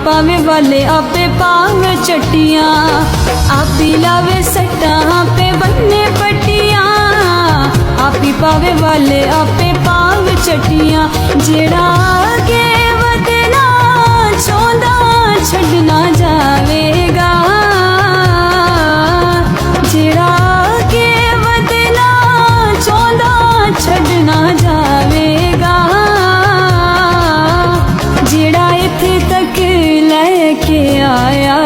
पावे वाले आपे पावे चट्टियां, आप ही लावे सट्टां पे बन्ने पट्टियां। आप ही पावे वाले आपे पावे चट्टियां, जेड़ा आगे वधना चाहुंदा छड्डना जावेगा। जेड़ा आगे वधना चाहुंदा छड्डना जावेगा। जेड़ा इत्थे तक लैके आया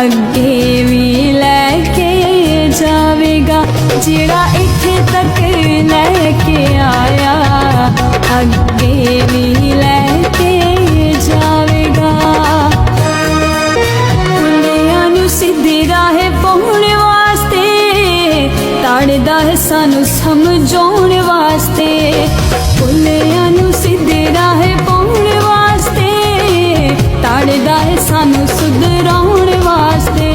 अगे भी लैके जावेगा। जेड़ा इत्थे तक लैके आया अगे भी लैके जावेगा। पुलियां नूं सीधे राह पाउण वास्ते, ताड़दा है सानू समझाउण वास्ते। पुलियां नूं सीधे राह पाउण वास्ते, ताड़दा है सानू सुधराउण वास्ते।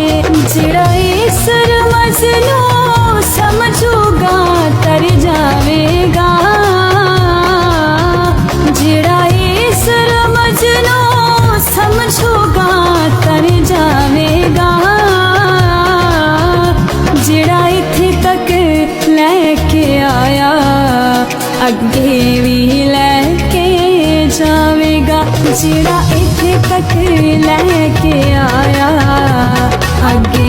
जेड़ा इस रमज नूं समझूगा तर जावेगा। जेड़ा इस रमज नूं समझूगा तर जावेगा। जेड़ा इत्थे तक लैके आया अगे भी लैके जावेगा। जेड़ा इत्थे तक लैके आया अगे